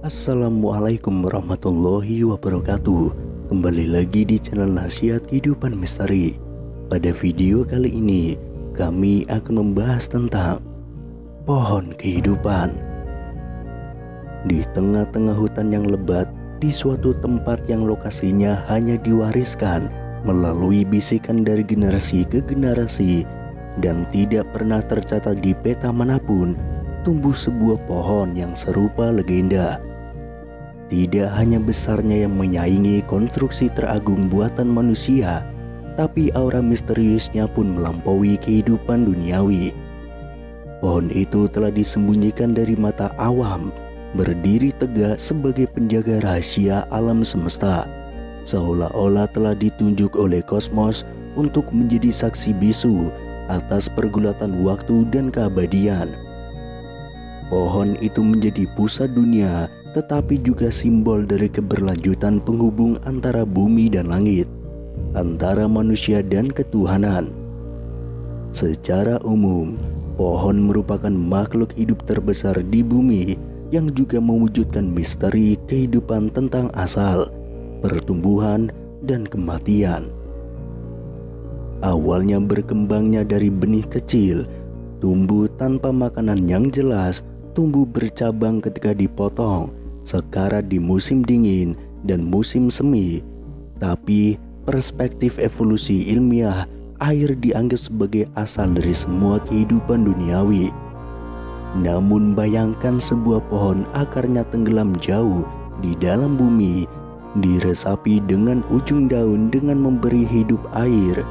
Assalamualaikum warahmatullahi wabarakatuh. Kembali lagi di channel Nasihat Kehidupan Misteri. Pada video kali ini kami akan membahas tentang pohon kehidupan. Di tengah-tengah hutan yang lebat, di suatu tempat yang lokasinya hanya diwariskan melalui bisikan dari generasi ke generasi dan tidak pernah tercatat di peta manapun, tumbuh sebuah pohon yang serupa legenda. Tidak hanya besarnya yang menyaingi konstruksi teragung buatan manusia, tapi aura misteriusnya pun melampaui kehidupan duniawi. Pohon itu telah disembunyikan dari mata awam, berdiri tegak sebagai penjaga rahasia alam semesta, seolah-olah telah ditunjuk oleh kosmos untuk menjadi saksi bisu atas pergulatan waktu dan keabadian. Pohon itu menjadi pusat dunia, tetapi juga simbol dari keberlanjutan penghubung antara bumi dan langit, antara manusia dan ketuhanan. Secara umum, pohon merupakan makhluk hidup terbesar di bumi yang juga mewujudkan misteri kehidupan tentang asal, pertumbuhan, dan kematian. Awalnya berkembangnya dari benih kecil, tumbuh tanpa makanan yang jelas, tumbuh bercabang ketika dipotong, sekarat di musim dingin dan musim semi. Tapi perspektif evolusi ilmiah, air dianggap sebagai asal dari semua kehidupan duniawi. Namun bayangkan sebuah pohon akarnya tenggelam jauh di dalam bumi, diresapi dengan ujung daun dengan memberi hidup air,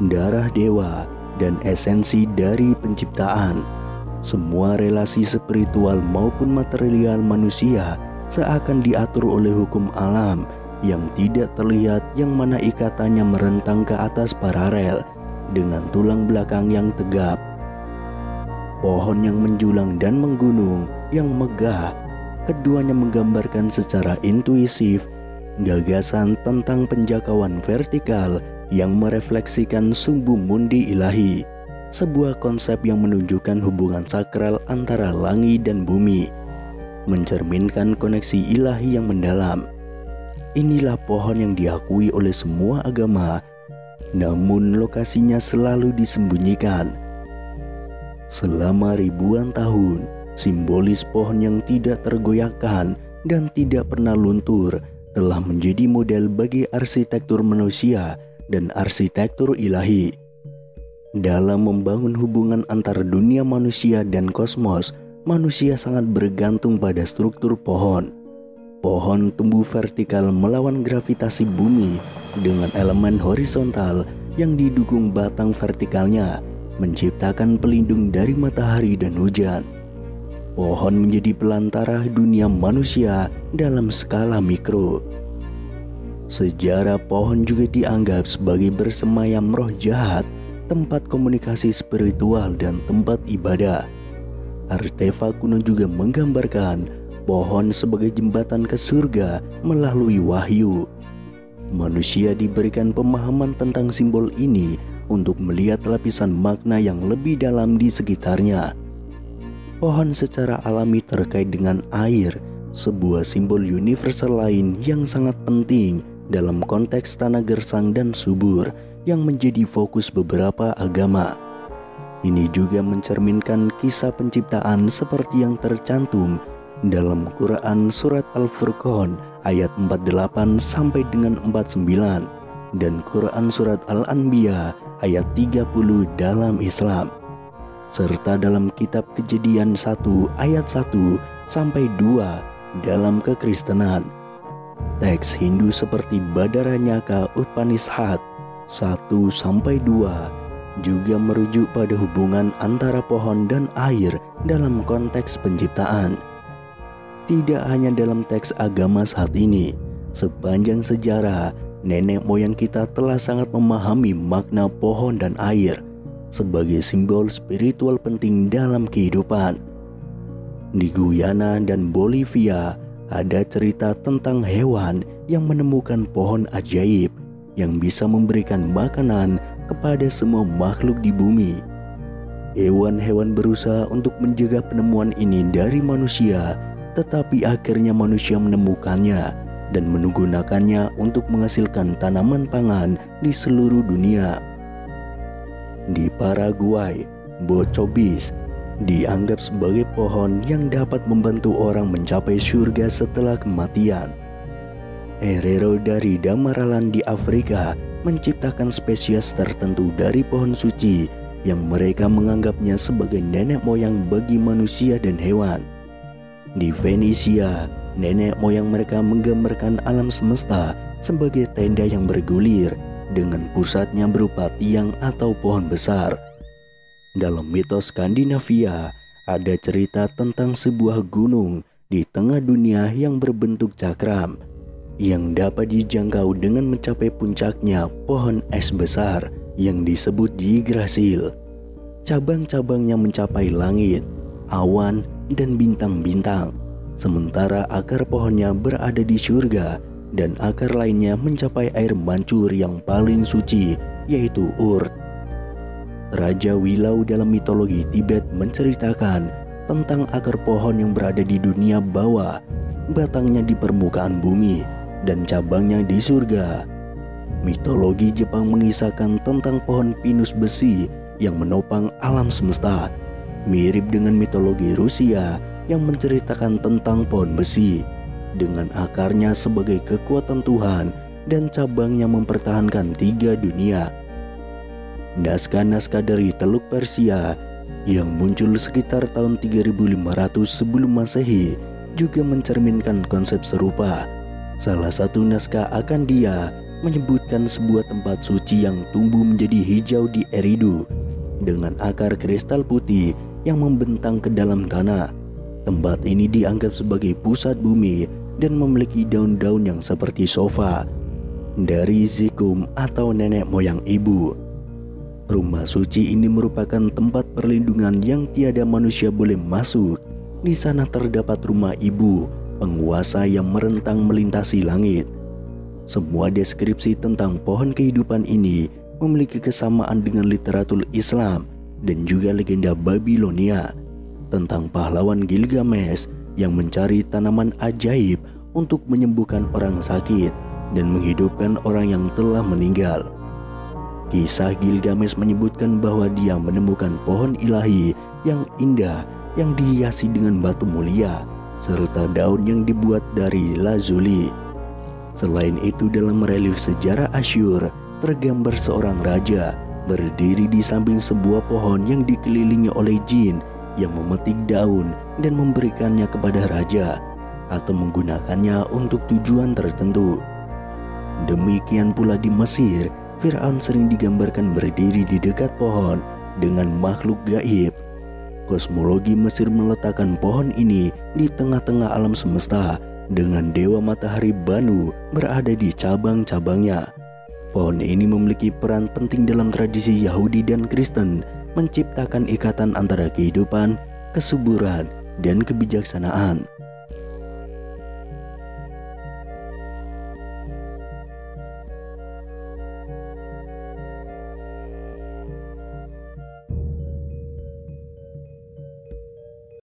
darah dewa, dan esensi dari penciptaan. Semua relasi spiritual maupun material manusia seakan diatur oleh hukum alam yang tidak terlihat, yang mana ikatannya merentang ke atas paralel dengan tulang belakang yang tegap. Pohon yang menjulang dan menggunung yang megah, keduanya menggambarkan secara intuisif gagasan tentang penjangkauan vertikal yang merefleksikan sumbu mundi ilahi, sebuah konsep yang menunjukkan hubungan sakral antara langit dan bumi, mencerminkan koneksi ilahi yang mendalam. Inilah pohon yang diakui oleh semua agama, namun lokasinya selalu disembunyikan. Selama ribuan tahun, simbolis pohon yang tidak tergoyahkan dan tidak pernah luntur telah menjadi model bagi arsitektur manusia dan arsitektur ilahi. Dalam membangun hubungan antar dunia manusia dan kosmos, manusia sangat bergantung pada struktur pohon. Pohon tumbuh vertikal melawan gravitasi bumi dengan elemen horizontal yang didukung batang vertikalnya, menciptakan pelindung dari matahari dan hujan. Pohon menjadi pelantara dunia manusia dalam skala mikro. Sejarah pohon juga dianggap sebagai bersemayam roh jahat, tempat komunikasi spiritual, dan tempat ibadah. Artefak kuno juga menggambarkan pohon sebagai jembatan ke surga melalui wahyu. Manusia diberikan pemahaman tentang simbol ini untuk melihat lapisan makna yang lebih dalam di sekitarnya. Pohon secara alami terkait dengan air, sebuah simbol universal lain yang sangat penting dalam konteks tanah gersang dan subur yang menjadi fokus beberapa agama. Ini juga mencerminkan kisah penciptaan seperti yang tercantum dalam Quran Surat Al-Furqan ayat 48 sampai dengan 49 dan Quran Surat Al-Anbiya ayat 30 dalam Islam, serta dalam kitab Kejadian 1 ayat 1 sampai 2 dalam kekristenan. Teks Hindu seperti Badaranyaka Upanishad 1-2 juga merujuk pada hubungan antara pohon dan air dalam konteks penciptaan. Tidak hanya dalam teks agama saat ini, sepanjang sejarah nenek moyang kita telah sangat memahami makna pohon dan air sebagai simbol spiritual penting dalam kehidupan. Di Guyana dan Bolivia ada cerita tentang hewan yang menemukan pohon ajaib yang bisa memberikan makanan kepada semua makhluk di bumi. Hewan-hewan berusaha untuk menjaga penemuan ini dari manusia, tetapi akhirnya manusia menemukannya dan menggunakannya untuk menghasilkan tanaman pangan di seluruh dunia. Di Paraguay, bocobis dianggap sebagai pohon yang dapat membantu orang mencapai surga setelah kematian. Herero dari Damaralan di Afrika menciptakan spesies tertentu dari pohon suci yang mereka menganggapnya sebagai nenek moyang bagi manusia dan hewan. Di Venesia, nenek moyang mereka menggambarkan alam semesta sebagai tenda yang bergulir dengan pusatnya berupa tiang atau pohon besar. Dalam mitos Skandinavia, ada cerita tentang sebuah gunung di tengah dunia yang berbentuk cakram yang dapat dijangkau dengan mencapai puncaknya pohon es besar yang disebut Yggdrasil. Cabang-cabangnya mencapai langit, awan, dan bintang-bintang, sementara akar pohonnya berada di surga dan akar lainnya mencapai air mancur yang paling suci, yaitu Urt. Raja Wilau dalam mitologi Tibet menceritakan tentang akar pohon yang berada di dunia bawah, batangnya di permukaan bumi, dan cabangnya di surga. Mitologi Jepang mengisahkan tentang pohon pinus besi yang menopang alam semesta, mirip dengan mitologi Rusia yang menceritakan tentang pohon besi dengan akarnya sebagai kekuatan Tuhan dan cabangnya mempertahankan 3 dunia. Naskah-naskah dari Teluk Persia yang muncul sekitar tahun 3500 sebelum Masehi juga mencerminkan konsep serupa. Salah satu naskah Akandia menyebutkan sebuah tempat suci yang tumbuh menjadi hijau di Eridu dengan akar kristal putih yang membentang ke dalam tanah. Tempat ini dianggap sebagai pusat bumi dan memiliki daun-daun yang seperti sofa dari zikum atau nenek moyang ibu. Rumah suci ini merupakan tempat perlindungan yang tiada manusia boleh masuk. Di sana terdapat rumah ibu, penguasa yang merentang melintasi langit. Semua deskripsi tentang pohon kehidupan ini memiliki kesamaan dengan literatur Islam dan juga legenda Babilonia tentang pahlawan Gilgamesh yang mencari tanaman ajaib untuk menyembuhkan orang sakit dan menghidupkan orang yang telah meninggal. Kisah Gilgamesh menyebutkan bahwa dia menemukan pohon ilahi yang indah yang dihiasi dengan batu mulia serta daun yang dibuat dari lazuli. Selain itu, dalam relief sejarah Asyur tergambar seorang raja berdiri di samping sebuah pohon yang dikelilingi oleh jin yang memetik daun dan memberikannya kepada raja atau menggunakannya untuk tujuan tertentu. Demikian pula di Mesir, Firaun sering digambarkan berdiri di dekat pohon dengan makhluk gaib. Kosmologi Mesir meletakkan pohon ini di tengah-tengah alam semesta dengan dewa matahari Banu berada di cabang-cabangnya. Pohon ini memiliki peran penting dalam tradisi Yahudi dan Kristen, menciptakan ikatan antara kehidupan, kesuburan, dan kebijaksanaan.